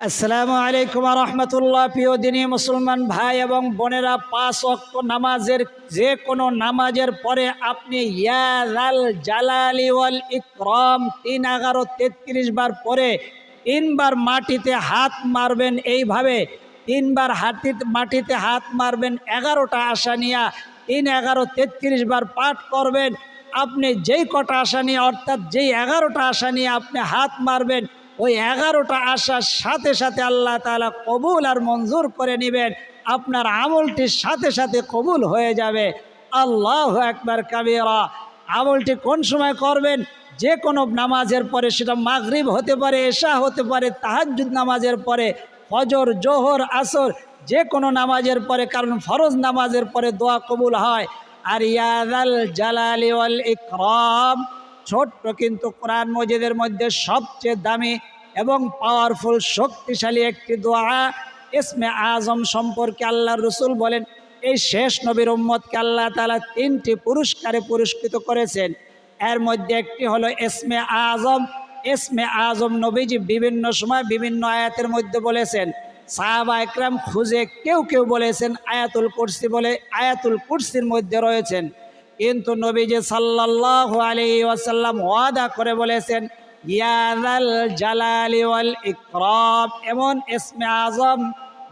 আসসালামু আলাইকুম রহমতুল্লাহ। প্রিয় দিনী মুসলমান ভাই এবং বোনেরা, 5 ওয়াক্ত নামাজের যে কোনো নামাজের পরে আপনি ইয়া যাল জালালি ওয়াল ইকরাম 3, 11, 33 বার পরে 3 বার মাটিতে হাত মারবেন। এইভাবে 3 বার মাটিতে হাত মারবেন, 11টা আশা নিয়া 3, 11, 33 বার পাঠ করবেন। আপনি যেই কটা আশা নিয়ে, অর্থাৎ যেই 11টা আশা নিয়ে আপনি হাত মারবেন, ওই 11টা আশার সাথে সাথে আল্লাহ তাআলা কবুল আর মঞ্জুর করে নেবেন। আপনার আমলটির সাথে সাথে কবুল হয়ে যাবে। আল্লাহু আকবার কাবীরা। আমলটি কোন সময় করবেন? যে কোনো নামাজের পরে, সেটা মাগরিব হতে পারে, এশা হতে পারে, তাহাজ্জুদ নামাজের পরে, ফজর, জোহর, আসর, যে কোনো নামাজের পরে, কারণ ফরজ নামাজের পরে দোয়া কবুল হয়। আর ইয়া যাল জালালি ওয়াল ইকরাম ছোট্ট কিন্তু কোরআন মজিদের মধ্যে সবচেয়ে দামি এবং পাওয়ারফুল শক্তিশালী একটি দোয়া। ইসমে আজম সম্পর্কে আল্লাহ রসুল বলেন, এই শেষ নবীর উম্মতকে আল্লাহ তাআলা 3টি পুরস্কারে পুরস্কৃত করেছেন। এর মধ্যে একটি হলো ইসমে আজম। ইসমে আজম নবীজি বিভিন্ন সময় বিভিন্ন আয়াতের মধ্যে বলেছেন। সাহাবা একরাম খুঁজে কেউ কেউ বলেছেন আয়াতুল কুরসি বলে, আয়াতুল কুরসির মধ্যে রয়েছেন। কিন্তু নবীজি সাল্লাল্লাহু আলাইহি ওয়াসাল্লাম ওয়াদা করে বলেছেন ইয়া যাল জালালি ওয়াল ইকরাম। এমন ইসমে আজম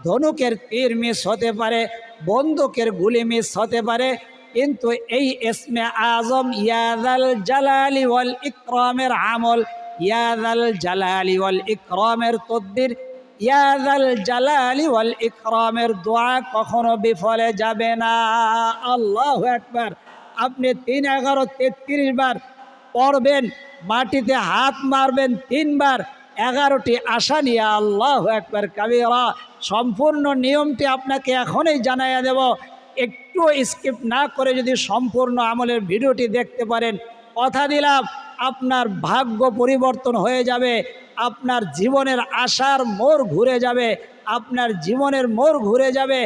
ধনুকের তীর মিস হতে পারে, বন্দুকের গুলি মিস হতে পারে, কিন্তু এই ইসমে আজম ইয়া যাল জালালি ওয়াল ইকরামের আমল, ইয়া যাল জালালি ওয়াল ইকরামের তদবির, ইয়া যাল জালালি ওয়াল ইকরামের দোয়া কখনো বিফলে যাবে না। আল্লাহু আকবার। আপনি 3, 11, 33 বার পড়বেন, মাটিতে হাত মারবেন 3 বার, 11টি আশা নিয়ে। আল্লাহু আকবার কাবীরা। সম্পূর্ণ নিয়মটি আপনাকে এখনই জানাইয়া দেব। একটু স্কিপ না করে যদি সম্পূর্ণ আমলের ভিডিওটি দেখতে পারেন, কথা দিলাম আপনার ভাগ্য পরিবর্তন হয়ে যাবে, আপনার জীবনের আশার মোড় ঘুরে যাবে, আপনার জীবনের মোড় ঘুরে যাবে।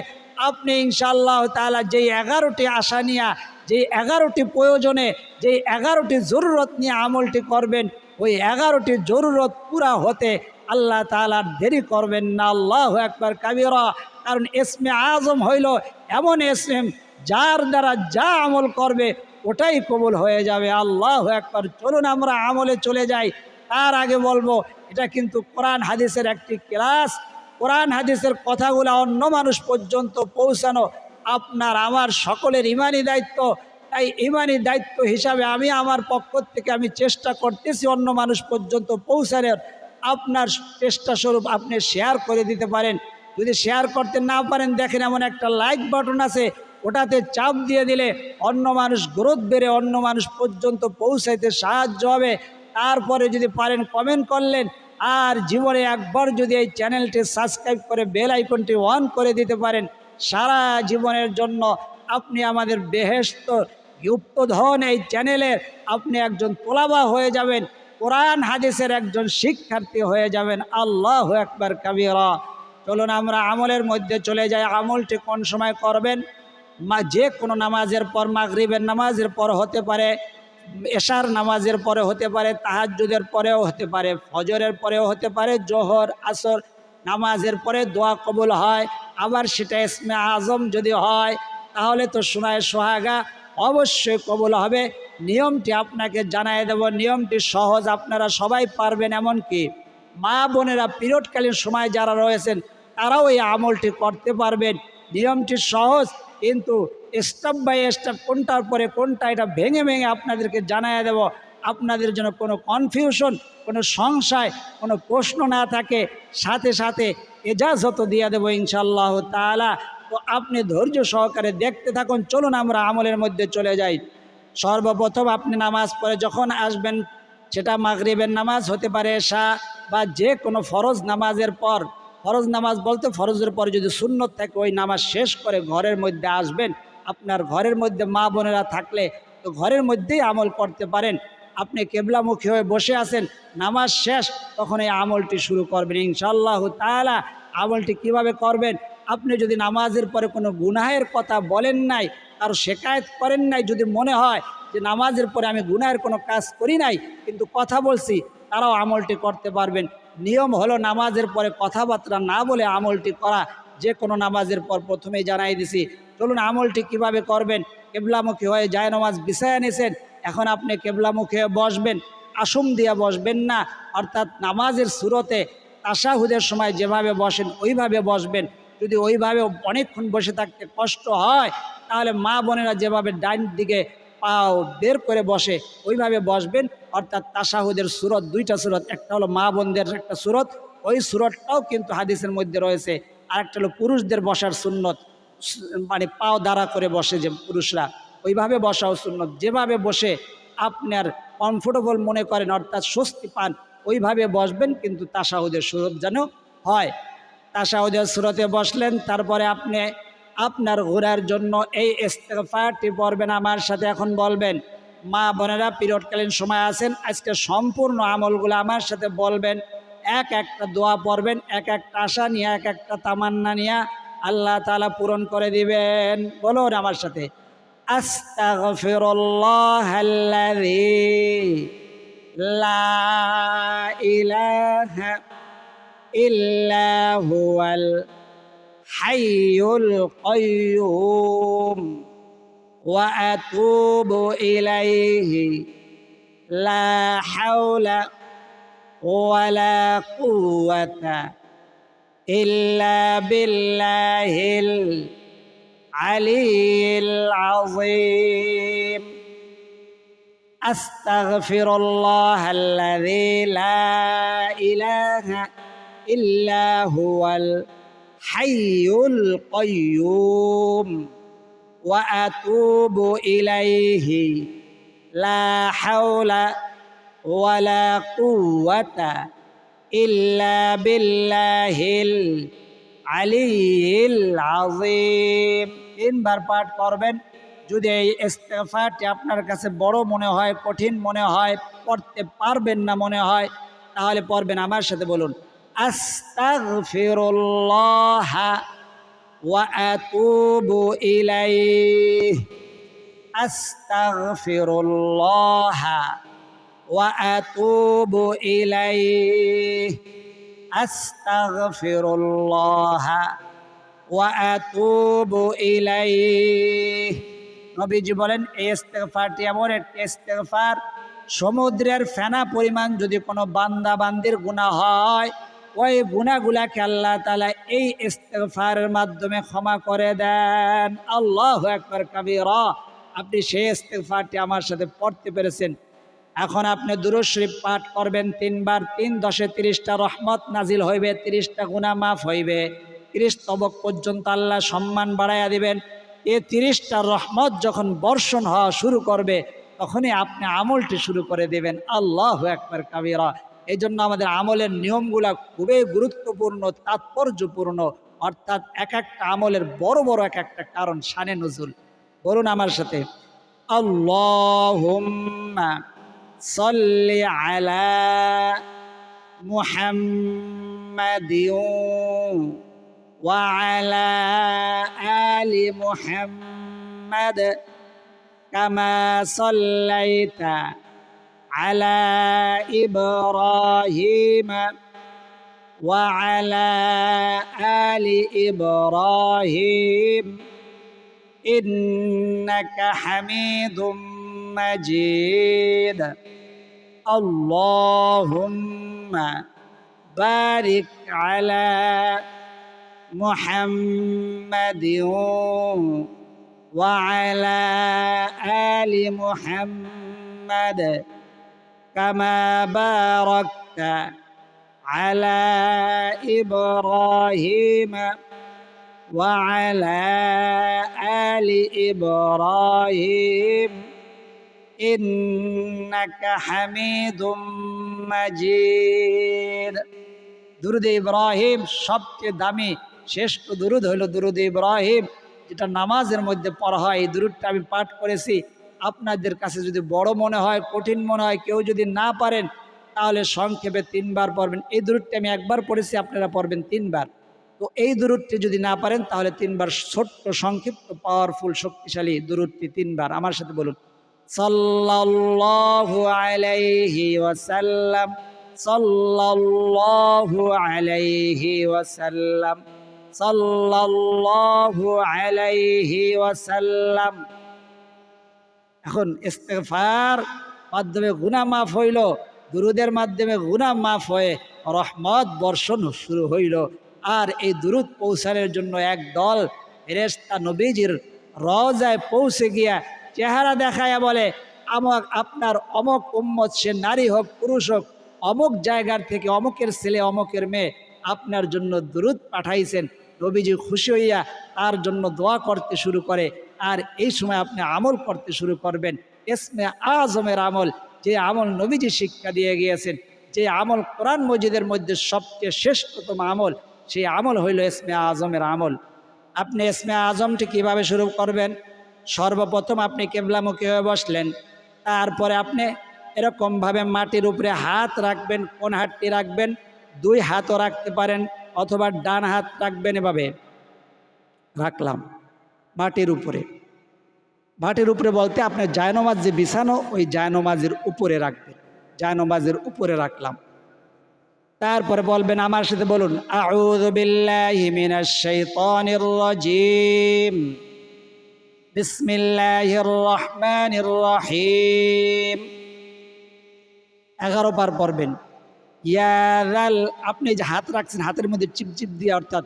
আপনি ইনশাআল্লাহ তাআলা যেই 11টি আশা নিয়ে, যেই 11টি প্রয়োজনে, যেই 11টি জরুরত নিয়ে আমলটি করবেন, ওই 11টি জরুরত পুরা হতে আল্লাহ তাআলার দেরি করবেন না। আল্লাহু আকবার কাবীরা। কারণ ইসমে আজম হইল এমন ইসম, যার দ্বারা যা আমল করবে ওটাই কবুল হয়ে যাবে। আল্লাহু আকবার। চলুন আমরা আমলে চলে যাই। তার আগে বলবো, এটা কিন্তু কোরআন হাদিসের একটি ক্লাস। কোরআন হাদিসের কথাগুলো অন্য মানুষ পর্যন্ত পৌঁছানো আপনার আমার সকলের ইমানি দায়িত্ব। তাই ইমানি দায়িত্ব হিসাবে আমি আমার পক্ষ থেকে আমি চেষ্টা করতেছি অন্য মানুষ পর্যন্ত পৌঁছানোর। আপনার চেষ্টা স্বরূপ আপনি শেয়ার করে দিতে পারেন। যদি শেয়ার করতে না পারেন, দেখেন এমন একটা লাইক বাটন আছে, ওটাতে চাপ দিয়ে দিলে অন্য মানুষ গ্রোথ বেড়ে অন্য মানুষ পর্যন্ত পৌঁছাইতে সাহায্য হবে। তারপরে যদি পারেন কমেন্ট করলেন, আর জীবনে একবার যদি এই চ্যানেলটি সাবস্ক্রাইব করে বেল আইকনটি অন করে দিতে পারেন, সারা জীবনের জন্য আপনি আমাদের বেহেশত গুপ্তধন এই চ্যানেলের আপনি একজন তোলাবা হয়ে যাবেন, কোরআন হাদিসের একজন শিক্ষার্থী হয়ে যাবেন। আল্লাহু আকবার কাবীরা। চলুন আমরা আমলের মধ্যে চলে যাই। আমলটি কোন সময় করবেন? যে কোনো নামাজের পর, মাগরিবের নামাজের পর হতে পারে, এশার নামাজের পরে হতে পারে, তাহাজ্জুদের পরেও হতে পারে, ফজরের পরেও হতে পারে, জোহর আসর নামাজের পরে দোয়া কবুল হয়। আবার সেটা ইসমে আজম যদি হয়, তাহলে তো সুনায়ে সোহাগা অবশ্যই কবুল হবে। নিয়মটি আপনাকে জানাই দেব। নিয়মটি সহজ, আপনারা সবাই পারবেন। এমনকি মা বোনেরা পিরিয়ডকালীন সময় যারা রয়েছেন, তারাও এই আমলটি করতে পারবেন। নিয়মটি সহজ, কিন্তু স্টেপ বাই স্টেপ কোনটার পরে কোনটা, এটা ভেঙে ভেঙে আপনাদেরকে জানাই দেব। আপনাদের জন্য কোনো কনফিউশন, কোনো সংশয়, কোনো প্রশ্ন না থাকে, সাথে সাথে এজাজত দিয়ে দেবো ইনশাআল্লাহ তাআলা। তো আপনি ধৈর্য সহকারে দেখতে থাকুন। চলুন আমরা আমলের মধ্যে চলে যাই। সর্বপ্রথম আপনি নামাজ পড়ে যখন আসবেন, সেটা মাগরিবের নামাজ হতে পারে, এশা বা যে কোনো ফরজ নামাজের পর, ফরজ নামাজ বলতে ফরজের পরে যদি সুন্নত থাকে, ওই নামাজ শেষ করে ঘরের মধ্যে আসবেন। আপনার ঘরের মধ্যে মা বোনেরা থাকলে তো ঘরের মধ্যেই আমল করতে পারেন। আপনি কেবলামুখী হয়ে বসে আছেন, নামাজ শেষ, তখন এই আমলটি শুরু করবেন ইনশাআল্লাহ তাআলা। আমলটি কিভাবে করবেন? আপনি যদি নামাজের পরে কোনো গুনাহের কথা বলেন নাই, কারো শেকায়েত করেন নাই, যদি মনে হয় যে নামাজের পরে আমি গুনাহের কোনো কাজ করি নাই কিন্তু কথা বলছি, তারাও আমলটি করতে পারবেন। নিয়ম হলো নামাজের পরে কথাবার্তা না বলে আমলটি করা। যে কোনো নামাজের পর প্রথমেই জানাই দিছি। চলুন আমলটি কিভাবে করবেন। কেবলামুখী হয়ে যায় নামাজ বিছায়া নিয়েছেন, এখন আপনি কেবলামুখী হয়ে বসবেন, আসম দিয়া বসবেন না, অর্থাৎ নামাজের সুরতে তাশাহুদের সময় যেভাবে বসেন ওইভাবে বসবেন। যদি ওইভাবে অনেকক্ষণ বসে থাকতে কষ্ট হয় তাহলে মা বোনেরা যেভাবে ডাইন দিকে পাও বের করে বসে ওইভাবে বসবেন। অর্থাৎ তাশাহুদের সুরত দুইটা সুরত, একটা হলো মা বোনদের একটা সুরত, ওই সুরতটাও কিন্তু হাদিসের মধ্যে রয়েছে। আর একটা হলো পুরুষদের বসার সুন্নত, মানে পাও দাঁড়া করে বসে যে পুরুষরা, ওইভাবে বসাও সুন্নত। যেভাবে বসে আপনার কমফোর্টেবল মনে করেন অর্থাৎ স্বস্তি পান ওইভাবে বসবেন, কিন্তু তাশাহুদের সুরত যেন হয়। তাশাহুদের সুরতে বসলেন, তারপরে আপনি আপনার ঘোরার জন্য এই ইস্তেগফারটি পড়বেন, আমার সাথে এখন বলবেন। মা বোনেরা পিরিয়ডকালীন সময় আছেন, আজকে সম্পূর্ণ আমলগুলো আমার সাথে বলবেন, এক একটা দোয়া পড়বেন, এক একটা আশা নিয়ে, এক একটা তামান্না নিয়ে আল্লাহ তাআলা পূরণ করে দিবেন। বলুন আমার সাথে, আস্তাগফিরুল্লাহাল্লাযী লা ইলাহা ইল্লা হুয়াল হাইয়ুল কাইয়্যুম ওয়া আতুবু ইলাইহি লা হাওলা ওয়ালা কুওয়াতা ইল্লা বিল্লাহিল আলিয়্যিল আযীম। আস্তাগফিরুল্লাহাল্লাযী লা ইলাহা ইল্লা হুয়াল হাইয়ুল কাইয়্যুম ওয়া আতুবু ইলাইহি লা হাওলা ওয়ালা কুওয়াতা ইল্লা বিল্লাহিল আলিয়্যিল আযীম। তিনবার পাঠ করবেন। যদি এই ইস্তেগফারটি আপনার কাছে বড় মনে হয়, কঠিন মনে হয়, পড়তে পারবেন না মনে হয়, তাহলে পড়বেন। আমার সাথে বলুন, আস্তাগফিরুল্লাহ ওয়া আতুবু ইলাইহি। আস্তাগফিরুল্লাহ ওয়া আতুবু ইলাইহি। আস্তাগফিরুল্লাহ ওয়া আতুবু ইলাইহি। নবীজি বলেন এই ইস্তেগফারটি এমন একটি ইস্তেগফার, সমুদ্রের ফেনা পরিমাণ যদি কোনো বান্দা বান্দির গুনাহ হয়, ওই গুনাহগুলাকে আল্লাহ তাআলা এই ইস্তেগফারের মাধ্যমে ক্ষমা করে দেন। আল্লাহু আকবার কাবীরা। আপনি সেই ইস্তেগফারটি আমার সাথে পড়তে পেরেছেন। এখন আপনি দুরূদ শরীফ পাঠ করবেন 3 বার। 3 10 30টা রহমত নাজিল হইবে, 30টা গুনাহ মাফ হইবে, 30 তবক পর্যন্ত আল্লাহ সম্মান বাড়াইয়া দিবেন। এই 30টা রহমত যখন বর্ষণ হওয়া শুরু করবে তখনই আপনি আমলটি শুরু করে দেবেন। আল্লাহু আকবার কাবীরা। এই জন্য আমাদের আমলের নিয়মগুলা খুবই গুরুত্বপূর্ণ, তাৎপর্যপূর্ণ, অর্থাৎ এক একটা আমলের বড় বড় এক একটা কারণ, শানে নুজুল। বলুন আমার সাথে, আল্লাহুম্মা সাল্লি আলা মুহাম্মাদিন ওয়া আলা আলি মুহাম্মাদ কামা সাল্লাইতা আলা ইব্রাহিম ওয়া আলা আলি ইব্রাহিম ইন্নাকা হামিদুম মাজিদ। আল্লাহুম্মা বারিক আলা মুহাম্মাদিন ওয়া আলা আলি মুহাম্মাদ কামা বারাকতা আলা ইব্রাহিম ওয়া আলা আলি ইব্রাহিম ইন্নাকা হামিদুম মাজিদ। দুরুদ ইব্রাহিম সবচেয়ে দামি শ্রেষ্ঠ দুরুদ হইল দুরুদ ইব্রাহিম, যেটা নামাজের মধ্যে পড়া হয়। এই দুরুদটা আমি পাঠ করেছি। আপনাদের কাছে যদি বড় মনে হয়, কঠিন মনে হয়, কেউ যদি না পারেন তাহলে সংক্ষেপে 3 বার পড়বেন। এই দুরুদটি আমি একবার পড়েছি, আপনারা পড়বেন 3 বার। তো এই দুরুদটি যদি না পারেন তাহলে 3 বার, ছোট্ট সংক্ষিপ্ত পাওয়ারফুল শক্তিশালী দুরুদটি 3 বার আমার সাথে বলুন। সাল্লাল্লাহু আলাইহি ওয়াসাল্লাম সাল্লাল্লাহু আলাইহি ওয়াসাল্লাম, সাল্লাল্লাহু আলাইহি ওয়াসাল্লাম। এখন ইস্তেগফার মাধ্যমে গুনাহ মাফ হইল, দুরুদের মাধ্যমে গুনাহ মাফ হয়ে রহমত বর্ষণ শুরু হইল। আর এই দুরুদ পৌঁছানোর জন্য একদল ফেরেশতা নবীজির রওজায় পৌঁছে গিয়া চেহারা দেখায়া বলে, আপনার অমক উম্মত, সে নারী হোক পুরুষ হোক, অমুক জায়গার থেকে অমুকের ছেলে অমুকের মেয়ে আপনার জন্য দুরুদ পাঠাইছেন। নবীজি খুশি হইয়া তার জন্য দোয়া করতে শুরু করে। আর এই সময় আপনি আমল করতে শুরু করবেন ইসমে আজমের আমল, যে আমল নবীজি শিক্ষা দিয়ে গিয়েছেন, যে আমল কোরআন মজিদের মধ্যে সবচেয়ে শ্রেষ্ঠতম আমল, সেই আমল হইল ইসমে আজমের আমল। আপনি ইসমে আজমটি কিভাবে শুরু করবেন? সর্বপ্রথম আপনি কিবলামুখী হয়ে বসলেন, তারপরে আপনি এরকমভাবে মাটির উপরে হাত রাখবেন। কোন হাতটি রাখবেন? দুই হাতও রাখতে পারেন, অথবা ডান হাত রাখবেন। এভাবে রাখলাম মাটির উপরে। মাটির উপরে বলতে আপনার জায়নমাজ যে বিছানো, ওই জায়নমাজের উপরে রাখবেন। জায়নমাজের উপরে রাখলাম। তারপরে বলবেন, আমার সাথে বলুন, আউযু বিল্লাহি মিনাশ শাইতানির রাজিম, বিসমিল্লাহির রহমানির রহিম। 11 বার পড়বেন। ইয়াদাল, আপনি যে হাত রাখছেন হাতের মধ্যে চিপচিপ দিয়ে, অর্থাৎ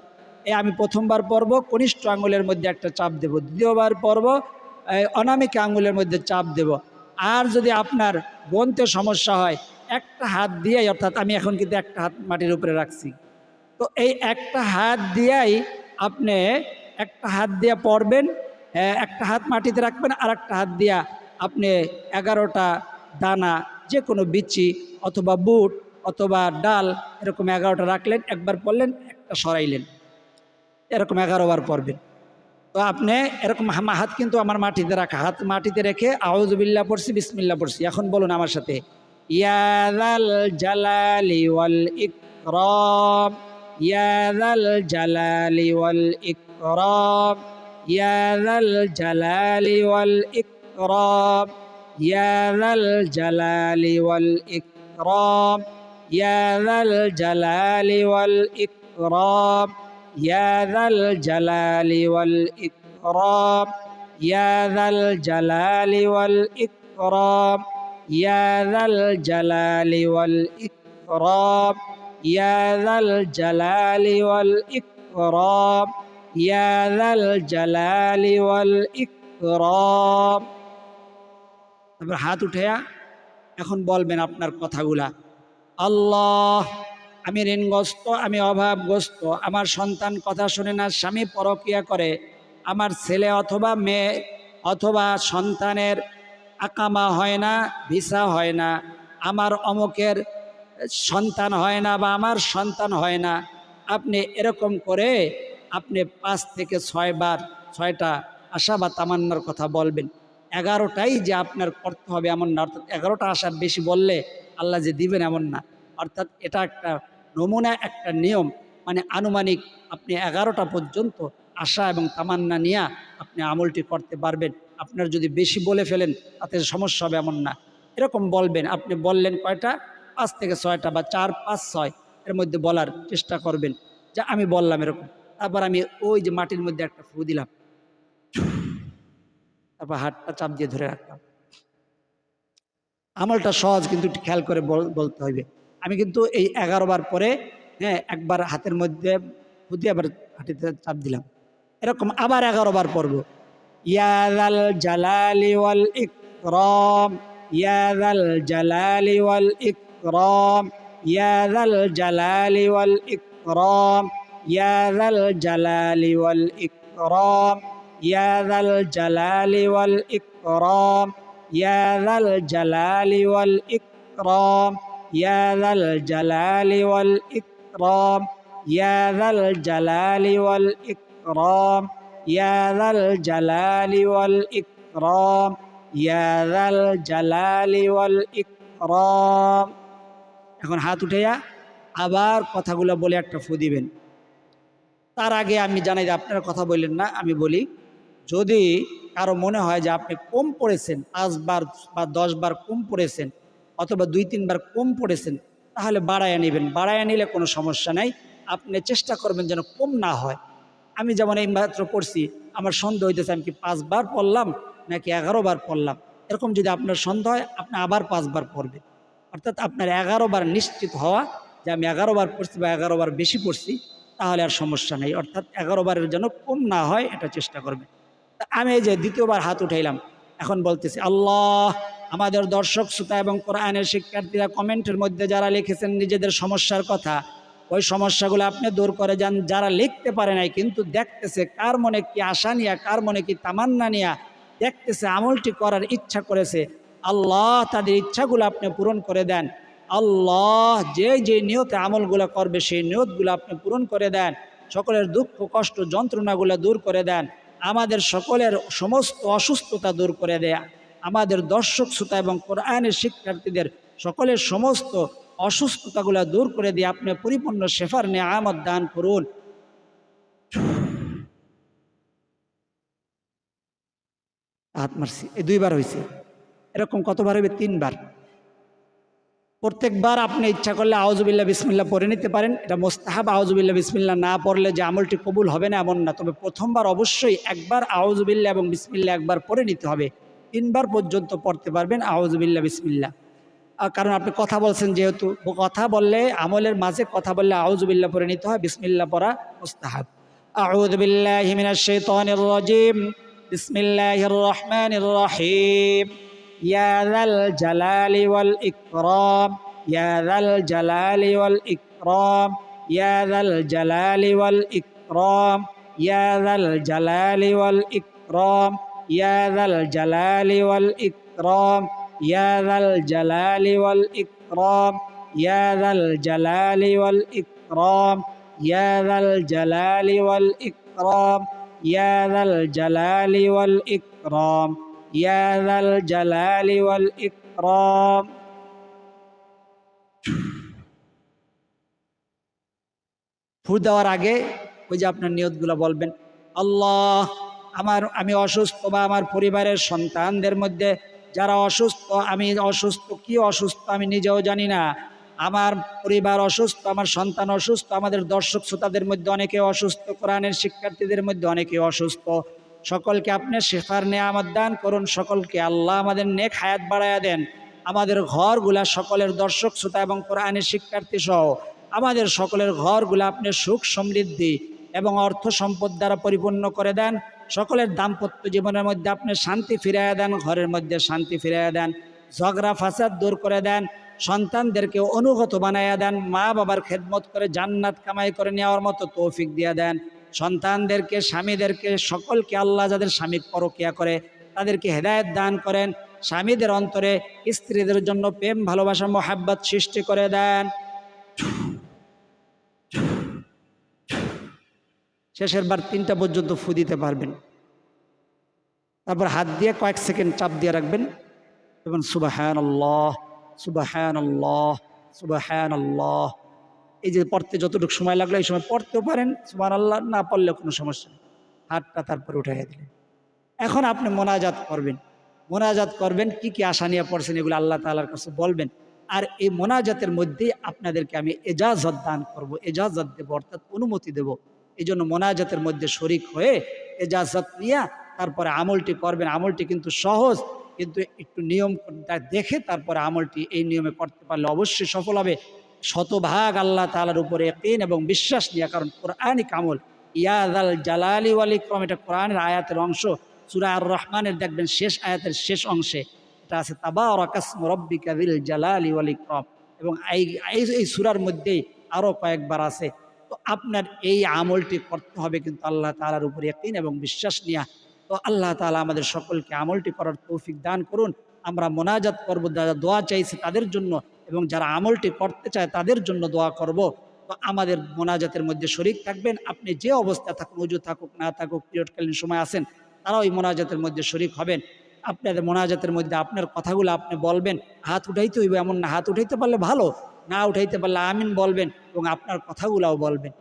আমি প্রথমবার পড়ব কনিষ্ঠ আঙ্গুলের মধ্যে একটা চাপ দেব, দ্বিতীয়বার পড়ব অনামিকা আঙ্গুলের মধ্যে চাপ দেব। আর যদি আপনার গন্তে সমস্যা হয়, একটা হাত দিয়েই, অর্থাৎ আমি এখন কিন্তু একটা হাত মাটির উপরে রাখছি, তো এই একটা হাত দিয়েই আপনি একটা হাত দিয়ে পড়বেন, একটা হাত মাটিতে রাখবেন, আর একটা হাত দিয়া আপনি 11টা দানা, যে কোনো বিচি অথবা বুট অথবা ডাল, এরকম 11টা রাখলেন, একবার পড়লেন, একটা সরাইলেন, এরকম 11 বার পড়বেন। তো আপনি এরকম হাত কিন্তু আমার মাটিতে রাখা, হাত মাটিতে রেখে আউযু বিল্লাহ পড়ছি, বিসমিল্লাহ পড়ছি। এখন বলুন আমার সাথে, ইয়া যাল জালালি ওয়াল ইকরাম, ইয়া যাল জালালি ওয়াল ইকরাম, ইয়া যাল জালালি ওয়াল ইকরাম, ইয়া যাল জালালি ওয়াল ইকরাম, ইয়া যাল জালালি ওয়াল ইকরাম, ইয়া যাল জালালি ওয়াল ইকরাম, ইয়া যাল জালালি ওয়াল ইকরাম, ইয়া যাল জালালি ওয়াল ইকরাম, ইয়া যাল জালালি ওয়াল ইকরাম, ইয়া যাল জালালি ওয়াল ইকরাম। তারপর হাত উঠায়া এখন বলবেন আপনার কথাগুলা। আল্লাহ, আমি ঋণগ্রস্ত, আমি অভাবগ্রস্ত, আমার সন্তান কথা শুনে না, স্বামী পরকিয়া করে, আমার ছেলে অথবা মেয়ে অথবা সন্তানের আকামা হয় না, ভিসা হয় না, আমার অমুকের সন্তান হয় না, বা আমার সন্তান হয় না। আপনি এরকম করে আপনি 5 থেকে 6 বার 6টা আশা বা তামান্নার কথা বলবেন। 11টাই যে আপনার করতে হবে এমন না, অর্থাৎ 11টা আশার বেশি বললে আল্লাহ যে দিবেন এমন না। অর্থাৎ এটা একটা নমুনা, একটা নিয়ম, মানে আনুমানিক আপনি 11টা পর্যন্ত আশা এবং তামান্না নিয়ে আপনি আমলটি করতে পারবেন। আপনার যদি বেশি বলে ফেলেন তাতে সমস্যা হবে এমন না, এরকম বলবেন। আপনি বললেন কয়টা? 5 থেকে 6টা বা 4, 5, 6 এর মধ্যে বলার চেষ্টা করবেন, যা আমি বললাম এরকম। তারপর আমি ওই যে মাটির মধ্যে একটা ফু দিলাম, তারপর হাতটা চাপ দিয়ে ধরে রাখলাম। আমলটা সহজ, কিন্তু একটু খেয়াল করে বলতে হবে। আমি কিন্তু এই 11 বার পরে, একবার হাতের মধ্যে ফু দিয়ে আবার হাঁটিতে চাপ দিলাম, এরকম আবার 11 বার পড়ব। ইয়া যাল জালালি ওয়াল ইকরাম, ইয়া যাল জালালি ওয়াল ইকরাম, ইয়া যাল জালালি ওয়াল ইকরাম, ইয়া যাল জালালি ওয়াল ইকরাম, ইয়া যাল জালালি ওয়াল ইকরাম, ইয়া যাল জালালি ওয়াল ইকরাম, ইয়া যাল জালালি ওয়াল ইকরাম, ইয়া যাল জালালি ওয়াল ইকরাম, ইয়া যাল জালালি ওয়াল ইকরাম, ইয়া যাল জালালি ওয়াল ইকরাম। এখন হাত উঠাইয়া আবার কথাগুলো বলে একটা ফু দিবেন। তার আগে আমি জানাই যে আপনারা কথা বললেন না, আমি বলি, যদি কারো মনে হয় যে আপনি কম পড়েছেন, 5 বার বা 10 বার কম পড়েছেন, অথবা 2-3 বার কম পড়েছেন, তাহলে বাড়াইয়া নেবেন। বাড়াইয়া নিলে কোনো সমস্যা নাই, আপনি চেষ্টা করবেন যেন কম না হয়। আমি যেমন এই মাত্র পড়ছি, আমার সন্দেহ হইতেছে আমি কি 5 বার পড়লাম নাকি 11 বার পড়লাম। এরকম যদি আপনার সন্দেহ হয়, আপনি আবার 5 বার পড়বেন। অর্থাৎ আপনার 11 বার নিশ্চিত হওয়া যে আমি 11 বার পড়ছি বা 11 বার বেশি পড়ছি, তাহলে আর সমস্যা নেই। অর্থাৎ 11 বারের যেন কম না হয়, এটা চেষ্টা করবেন। আমি এই যে দ্বিতীয়বার হাত উঠাইলাম, এখন বলতেছি আল্লাহ। আমাদের দর্শক শ্রোতা এবং কোরআনের শিক্ষার্থীরা কমেন্টের মধ্যে যারা লিখেছেন নিজেদের সমস্যার কথা, ওই সমস্যাগুলো আপনি দূর করে যান। যারা লিখতে পারে নাই কিন্তু দেখতেছে, কার মনে কি আশা নিয়া, কার মনে কি তামান্না নিয়া দেখতেছে, আমলটি করার ইচ্ছা করেছে, আল্লাহ তাদের ইচ্ছাগুলো আপনি পূরণ করে দেন। আল্লাহ যে যে নিয়তে আমলগুলো করবে সেই নিয়তগুলো আপনি পূরণ করে দেন। সকলের দুঃখ কষ্ট যন্ত্রণাগুলো দূর করে দেন। আমাদের সকলের সমস্ত অসুস্থতা দূর করে দেয়া। আমাদের দর্শক শ্রোতা এবং কোরআনের শিক্ষার্থীদের সকলের সমস্ত অসুস্থতাগুলো দূর করে দিয়ে আপনি পরিপূর্ণ শেফার নেয়ামত দান করুন। হাত মারছি, এই 2 বার হয়েছে। এরকম কতবার হবে? 3 বার। প্রত্যেকবার আপনি ইচ্ছা করলে আউযুবিল্লাহ বিসমিল্লাহ পড়ে নিতে পারেন। এটা মোস্তাহাব। আউযুবিল্লাহ বিসমিল্লাহ না পড়লে যে আমলটি কবুল হবে না এমন না। তবে প্রথমবার অবশ্যই একবার আউযুবিল্লাহ এবং বিসমিল্লাহ একবার পড়ে নিতে হবে। 3 বার পর্যন্ত পড়তে পারবেন আউযুবিল্লাহ বিসমিল্লাহ। কারণ আপনি কথা বলছেন, যেহেতু কথা বললে আমলের মাঝে কথা বললে আউযুবিল্লাহ পড়ে নিতে হয়, বিসমিল্লাহ পড়া মুস্তাহাব। আউযু বিল্লাহি মিনাশ শাইতানির রাজিম। বিসমিল্লাহির রহমানির রহিম। ইয়া যাল জালালি ওয়াল ইকরাম, ইয়া যাল জালালি ওয়াল ইকরাম, ইয়া যাল জালালি ওয়াল ইকরাম, ইয়া যাল জালালি ওয়াল ইকরাম, ইয়া যাল জালালি ওয়াল ইকরাম, ইয়া যাল জালালি ওয়াল ইকরাম, ইয়া যাল জালালি ওয়াল ইকরাম, ইয়া যাল জালালি ওয়াল ইকরাম, ইয়া যাল জালালি ওয়াল ইকরাম, ইয়া যাল জালালি ওয়াল ইকরাম। ফু দেওয়ার আগে ওই যে আপনার নিয়তগুলো বলবেন। আল্লাহ, আমি অসুস্থ বা আমার পরিবারের সন্তানদের মধ্যে যারা অসুস্থ, আমি অসুস্থ, কি অসুস্থ আমি নিজেও জানি না, আমার পরিবার অসুস্থ, আমার সন্তান অসুস্থ, আমাদের দর্শক শ্রোতাদের মধ্যে অনেকে অসুস্থ, কোরআনের শিক্ষার্থীদের মধ্যে অনেকে অসুস্থ, সকলকে আপনি শেফার নেয়ামত দান করুন। সকলকে আল্লাহ আমাদের নেক হায়াত বাড়ায়া দেন। আমাদের ঘরগুলা, সকলের দর্শক শ্রোতা এবং কোরআনের শিক্ষার্থী সহ আমাদের সকলের ঘরগুলো আপনি সুখ সমৃদ্ধি এবং অর্থ সম্পদ দ্বারা পরিপূর্ণ করে দেন। সকলের দাম্পত্য জীবনের মধ্যে আপনি শান্তি ফিরাইয়া দেন, ঘরের মধ্যে শান্তি ফিরাইয়া দেন, ঝগড়া ফাসাদ দূর করে দেন, সন্তানদেরকে অনুগত বানাইয়া দেন, মা বাবার খেদমত করে জান্নাত কামাই করে নেওয়ার মতো তৌফিক দিয়ে দেন। সন্তানদেরকে, স্বামীদেরকে, সকলকে আল্লাহ যাদের স্বামী পরকিয়া করে তাদেরকে হেদায়েত দান করেন। স্বামীদের অন্তরে স্ত্রীদের জন্য প্রেম ভালোবাসা মোহাব্বত সৃষ্টি করে দেন। শেষের বার 3টা পর্যন্ত ফু দিতে পারবেন। তারপর হাত দিয়ে কয়েক সেকেন্ড চাপ দিয়ে রাখবেন এবং সুবহানাল্লাহ, সুবহানাল্লাহ, সুবহানাল্লাহ। এই যে পড়তে যতটুকু সময় লাগলো এই সময় পড়তেও পারেন, সুবহানাল্লাহ না পড়লে কোনো সমস্যা নেই। হাতটা তারপর উঠাইয়া দিলেন। এখন আপনি মোনাজাত করবেন। মোনাজাত করবেন, কি কি আশা নিয়ে পড়ছেন এগুলো আল্লাহ তাআলার কাছে বলবেন। আর এই মোনাজাতের মধ্যে আপনাদেরকে আমি এজাজত দান করব, এজাজত দেব, অর্থাৎ অনুমতি দেব। এই জন্য মোনাজাতের মধ্যে শরিক হয়ে এজাজত নিয়ে তারপরে আমলটি করবেন। আমলটি কিন্তু সহজ, কিন্তু একটু নিয়ম দেখে তারপরে আমলটি এই নিয়মে করতে পারলে অবশ্যই সফল হবে। শতভাগ আল্লাহ তাআলার উপরে ইয়াকিন এবং বিশ্বাস নিয়ে, কারণ কোরআনিক আমল। ইয়া যাল জালালি ওয়াল ইকরাম, এটা কোরআনের আয়াতের অংশ। সূরা আর রহমানের দেখবেন শেষ আয়াতের শেষ অংশে এটা আছে, তাবারাকাসমু রাব্বিকা যিল জালালি ওয়াল ইকরাম। এবং এই সূরার মধ্যেই আরও কয়েকবার আছে। তো আপনার এই আমলটি করতে হবে কিন্তু আল্লাহ তাআলার উপর ইয়াকিন এবং বিশ্বাস নিয়ে। তো আল্লাহ তাআলা আমাদের সকলকে আমলটি করার তৌফিক দান করুন। আমরা মোনাজাত করব, যারা দোয়া চাইছে তাদের জন্য এবং যারা আমলটি করতে চায় তাদের জন্য দোয়া করব। তো আমাদের মোনাজাতের মধ্যে শরীক থাকবেন। আপনি যে অবস্থা থাকুন, ওযু থাকুক না থাকুক, পিরিয়ডকালীন সময় আছেন, তারাও এই মোনাজাতের মধ্যে শরীক হবেন। আপনাদের মোনাজাতের মধ্যে আপনার কথাগুলো আপনি বলবেন। হাত উঠাইতে হইবে এমন না, হাত উঠাইতে পারলে ভালো, না উঠাইতে পারলে আমিন বলবেন এবং আপনার কথাগুলাও বলবেন।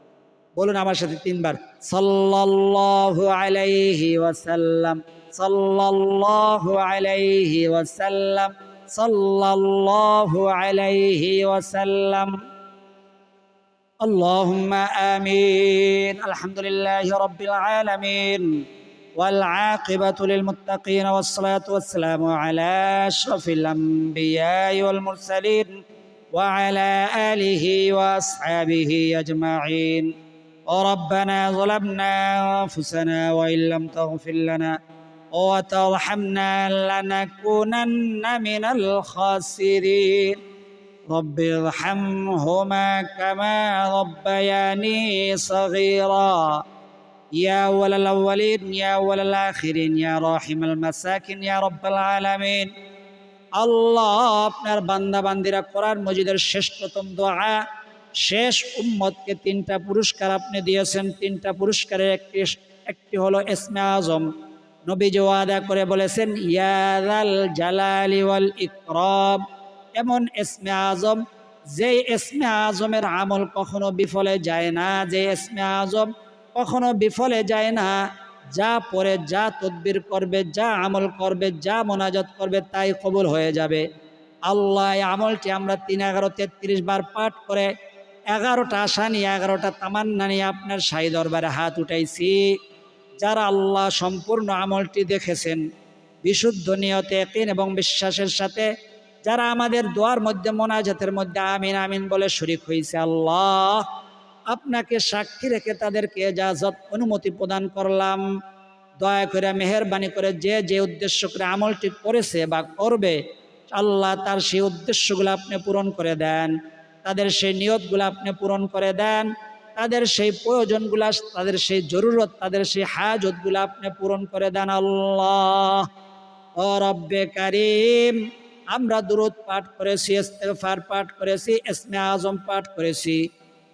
বলুন আমার সাথে 3 বার, সাল্লাল্লাহু আলাইহি ওয়াসাল্লাম, সাল্লাল্লাহু আলাইহি ওয়াসাল্লাম, সাল্লাল্লাহু আলাইহি ওয়াসাল্লাম। اللهم آمين. الحمد لله رب العالمين والعاقبة للمتقين والصلاة والسلام على أشرف الأنبياء والمرسلين وعلى آله وأصحابه أجمعين. ربنا ظلمنا أنفسنا وإن لم تغفر لنا وترحمنا لنكونن من الخاسرين. رب ارحمهما كما ربياني صغيرا. يا أول الأولين يا أول الآخرين يا راحم المساكين يا رب العالمين. আল্লাহ, আপনার বান্দা বান্দিরা কোরআন মজিদের শ্রেষ্ঠতম দোয়া, শেষ উম্মতকে তিনটা পুরস্কার আপনি দিয়েছেন। তিনটা পুরস্কারের একটি হলো ইসমে আজম। নবীজি ওয়াদা করে বলেছেন, ইয়া যাল জালালি ওয়াল ইকরাম, এমন ইসমে আজম যে ইসমে আজমের আমল কখনো বিফলে যায় না, যে ইসমে আজম কখনো বিফলে যায় না। যা পরে, যা তদবির করবে, যা আমল করবে, যা মোনাজাত করবে, তাই কবুল হয়ে যাবে। আল্লাহ, এই আমলটি আমরা 3-11-33 বার পাঠ করে 11টা আশা নিয়ে, 11টা তামান্না নিয়ে আপনার শাহী দরবারে হাত উঠাইছি। যারা আল্লাহ সম্পূর্ণ আমলটি দেখেছেন বিশুদ্ধ নিয়তে, ইয়াকিন এবং বিশ্বাসের সাথে, যারা আমাদের দোয়ার মধ্যে, মোনাজাতের মধ্যে আমিন আমিন বলে শরীক হয়েছে, আল্লাহ আপনাকে সাক্ষী রেখে তাদেরকে ইজাজত অনুমতি প্রদান করলাম। দয়া করে, মেহেরবানি করে, যে যে উদ্দেশ্য করে আমলটি করেছে বা করবে, আল্লাহ তার সেই উদ্দেশ্যগুলো আপনি পূরণ করে দেন, তাদের সেই নিয়তগুলো আপনি পূরণ করে দেন, তাদের সেই প্রয়োজনগুলা, তাদের সেই জরুরত, তাদের সেই হাজতগুলো আপনি পূরণ করে দেন। আল্লাহ ও রব্বে কারিম, আমরা দুরূদ পাঠ করেছি, ইস্তিগফার পাঠ করেছি, ইসমে আজম পাঠ করেছি,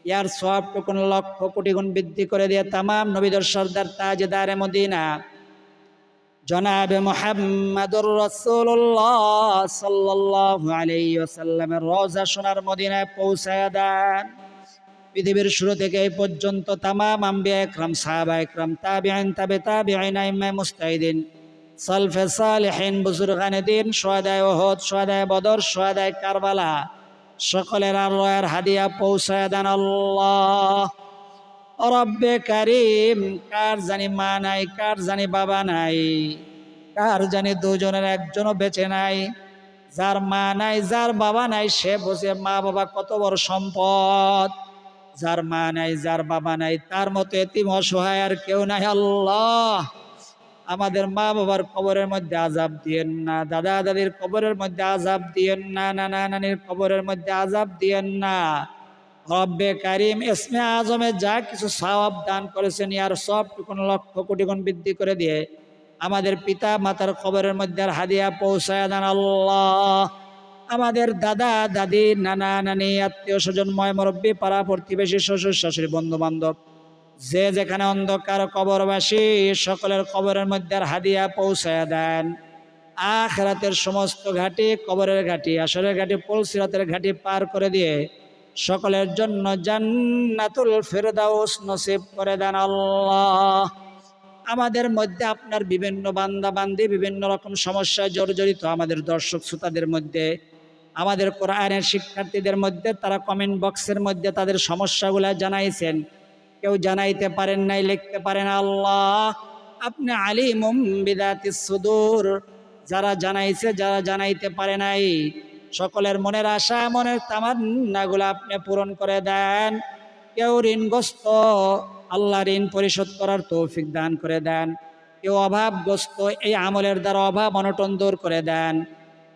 ইয়ার সওয়াবটুকু লক্ষ কোটি গুণ বৃদ্ধি করে দিয়ে তামাম নবীদের সর্দার তাজদারে মদিনা জনাবে মুহাম্মদুর রাসূলুল্লাহ সাল্লাল্লাহু আলাইহি ওয়াসাল্লামের রওজা সোনার মদিনায় পৌঁছায়া দেন। পৃথিবীর শুরু থেকে এই পর্যন্ত তামাম আম্বিয়া ইকরাম, সাহাবা ইকরাম, তাবিঈন, তাবে তাবিঈন, আইম্মায়ে মুজতাহিদিন, সালফে সালেহিন, বুজুরগানে দ্বীন, শুহাদায়ে উহুদ, শুহাদায়ে বদর, শুহাদায়ে কারবালা, সকলের আল্লাহর হাদিয়া পৌঁছায় দেন। আল্লাহ রব্বে কারিম, কার জানি মা নাই, কার জানি বাবা নাই, কার জানি দুজনের একজনও বেঁচে নাই। যার মা নাই, যার বাবা নাই, সে বুঝে মা বাবা কত বড় সম্পদ। যার মা নাই, যার বাবা নাই, তার মতো এতিম অসহায় আর কেউ নাই। আল্লাহ আমাদের মা বাবার কবরের মধ্যে আযাব দিয়েন না, দাদা দাদির কবরের মধ্যে আযাব দিয়েন না, নানা নানির কবরের মধ্যে আযাব দিয়েন না। রব্বে কারিম, ইসমে আজমে যা কিছু সওয়াব দান করেছেন, ইয়ার সবটুকু লক্ষ কোটি গুণ বৃদ্ধি করে দিয়ে আমাদের পিতা মাতার কবরের মধ্যে হাদিয়া পৌঁছায় দেন। আল্লাহ আমাদের দাদা দাদি, নানা নানি, আত্মীয় স্বজন, ময় মুরব্বী, পাড়া প্রতিবেশী, শ্বশুর শাশুড়ি, বন্ধু বান্ধব, যে যেখানে অন্ধকার কবরবাসী, সকলের কবরের মধ্যে হাদিয়া পৌঁছায়া দেন। আখিরাতের সমস্ত ঘাটি, কবরের ঘাটি, আসরের ঘাটি, পুলসিরাতের ঘাটি পার করে দিয়ে সকলের জন্য জান্নাতুল ফিরদাউস নসিব করে দেন। আল্লাহ আমাদের মধ্যে আপনার বিভিন্ন বান্দা বান্দি বিভিন্ন রকম সমস্যায় জর্জরিত আমাদের দর্শক শ্রোতাদের মধ্যে, আমাদের কোরআনের শিক্ষার্থীদের মধ্যে, তারা কমেন্ট বক্সের মধ্যে তাদের সমস্যাগুলো জানাইছেন। কেউ জানাইতে পারেন নাই, লিখতে পারেন। আল্লাহ আপনি আলিমুম বিদাতিস সুদূর, যারা জানাইছে, যারা জানাইতে পারে নাই, সকলের মনের আশা, মনের তামান্নাগুলো আপনি পূরণ করে দেন। কেউ ঋণগ্রস্ত, আল্লাহ ঋণ পরিশোধ করার তৌফিক দান করে দেন। কেউ অভাবগ্রস্ত, এই আমলের দ্বারা অভাব অনটন দূর করে দেন।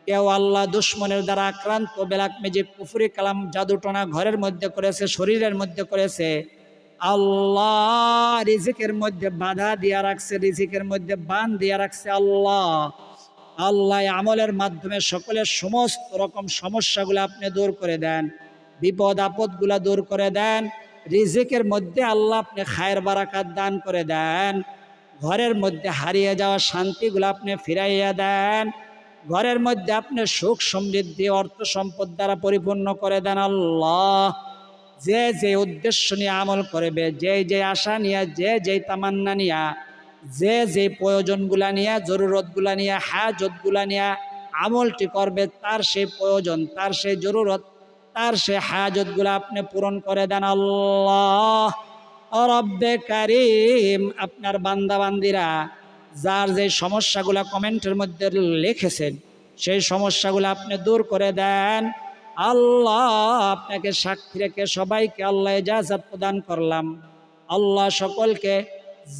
কেউ আল্লাহ দুশ্মনের দ্বারা আক্রান্ত, ব্ল্যাক ম্যাজিক, কুফরি কালাম, জাদুটনা ঘরের মধ্যে করেছে, শরীরের মধ্যে করেছে, আল্লাহ রিজিকের মধ্যে বাধা দিয়া রাখছে, রিজিকের মধ্যে বান দিয়া রাখছে। আল্লাহ আল্লাহ আমলের মাধ্যমে সকলের সমস্ত রকম সমস্যাগুলো আপনি দূর করে দেন, বিপদ আপদগুলা দূর করে দেন। রিজিকের মধ্যে আল্লাহ আপনি খায়ের বারাকাত দান করে দেন। ঘরের মধ্যে হারিয়ে যাওয়া শান্তিগুলো আপনি ফিরাইয়া দেন। ঘরের মধ্যে আপনি সুখ সমৃদ্ধি অর্থ সম্পদ দ্বারা পরিপূর্ণ করে দেন। আল্লাহ যে যে উদ্দেশ্য নিয়ে আমল করবে, যে যে আশা নিয়ে, যে যে তামান্না নিয়ে, যে যে প্রয়োজনগুলা নিয়ে, জরুরতগুলা নিয়ে, হাজতগুলা নিয়ে আমলটি করবে তার সেই প্রয়োজন, তার সেই জরুরত, তার সেই হাজতগুলো আপনি পূরণ করে দেন আল্লাহ। রব্বে কারিম, আপনার বান্দাবান্দিরা যার যে সমস্যাগুলো কমেন্টের মধ্যে লিখেছেন সেই সমস্যাগুলো আপনি দূর করে দেন আল্লাহ। আপনাকে সাক্ষী রেখে সবাইকে আল্লাহ ইজাজত প্রদান করলাম আল্লাহ। সকলকে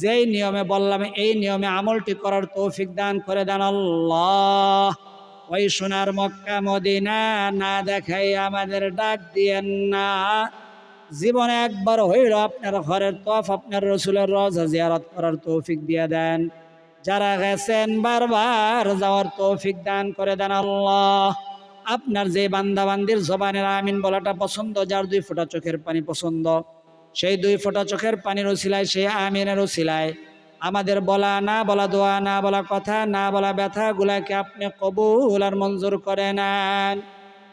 যেই নিয়মে বললাম এই নিয়মে আমলটি করার তৌফিক দান করে দেন আল্লাহ। ওই সোনার মক্কা মদিনা না দেখাই আমাদের ডাক দিয়েন না। জীবনে একবার হইল আপনার ঘরের তফ, আপনার রসুলের রওজা জিয়ারত করার তৌফিক দিয়ে দেন। যারা গেছেন বারবার যাওয়ার তৌফিক দান করে দেন আল্লাহ। আপনার যে বান্দাবান্দির জবানের আমিন বলাটা পছন্দ, যার 2 ফোঁটা চোখের পানি পছন্দ, সেই 2 ফোঁটা চোখের পানির উছিলায়, সেই আমিনের উছিলায় আমাদের বলা না বলা দোয়া না বলা কথা না বলা ব্যথাগুলাকে আপনি কবুল আর মঞ্জুর করে নেন।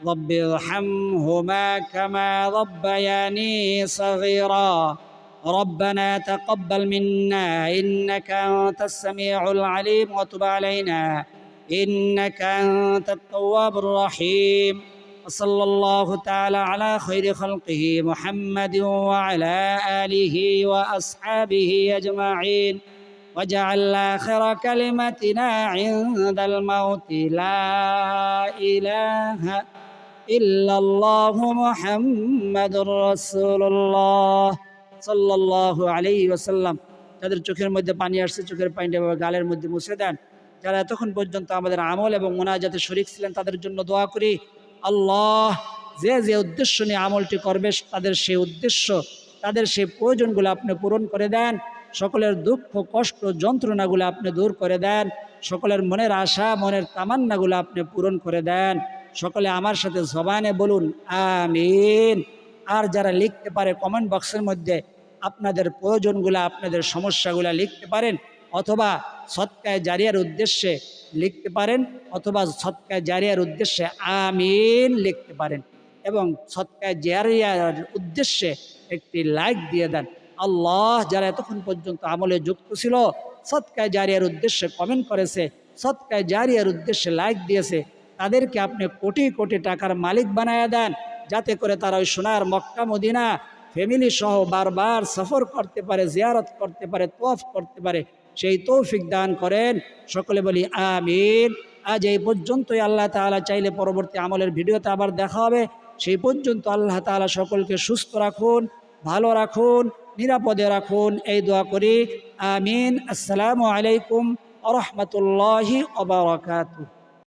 রব্বি রহমহুমা কামা রব্বায়ানি সগীরা। ربنا تقبل منا إنك أنت السميع العليم وتب علينا إنك أنت التواب الرحيم. وصلى الله تعالى على خير خلقه محمد وعلى آله وأصحابه أجمعين. وجعل آخر كلمتنا عند الموت لا إله إلا الله محمد رسول الله সাল্লাল্লাহু আলাইহি ওয়াসাল্লাম। যাদের চোখের মধ্যে পানি আসছে চোখের পানিটা গালের মধ্যে মুছে দেন। যারা এতক্ষণ পর্যন্ত আমাদের আমল এবং মোনাজাতে শরীক ছিলেন তাদের জন্য দোয়া করি আল্লাহ যে যে উদ্দেশ্য নিয়ে আমলটি করবে তাদের সেই উদ্দেশ্য, তাদের সেই প্রয়োজনগুলো আপনি পূরণ করে দেন। সকলের দুঃখ কষ্ট যন্ত্রণাগুলো আপনি দূর করে দেন। সকলের মনের আশা মনের তামান্নাগুলো আপনি পূরণ করে দেন। সকলে আমার সাথে জবানে বলুন আমিন। আর যারা লিখতে পারে কমেন্ট বক্সের মধ্যে আপনাদের প্রয়োজনগুলো আপনাদের সমস্যাগুলো লিখতে পারেন, অথবা সদকায়ে জারিয়ার উদ্দেশ্যে লিখতে পারেন, অথবা সদকায়ে জারিয়ার উদ্দেশ্যে আমিন লিখতে পারেন এবং সদকায়ে জারিয়ার উদ্দেশ্যে একটি লাইক দিয়ে দেন। আল্লাহ যারা এতক্ষণ পর্যন্ত আমলে যুক্ত ছিল, সদকায়ে জারিয়ার উদ্দেশ্যে কমেন্ট করেছে, সদকায়ে জারিয়ার উদ্দেশ্যে লাইক দিয়েছে, তাদেরকে আপনি কোটি কোটি টাকার মালিক বানায়া দেন, যাতে করে তারা ওই সোনার মক্কা মদিনা ফ্যামিলি সহ বারবার সফর করতে পারে, জিয়ারত করতে পারে, তওয়াফ করতে পারে, সেই তৌফিক দান করেন। সকলে বলি আমিন। আজ এই পর্যন্তই। আল্লাহ তাআলা চাইলে পরবর্তী আমলের ভিডিওতে আবার দেখা হবে। সেই পর্যন্ত আল্লাহ তাআলা সকলকে সুস্থ রাখুন, ভালো রাখুন, নিরাপদে রাখুন, এই দোয়া করি আমিন। আসসালামু আলাইকুম ওয়া রাহমাতুল্লাহি ওয়া বারাকাতুহু।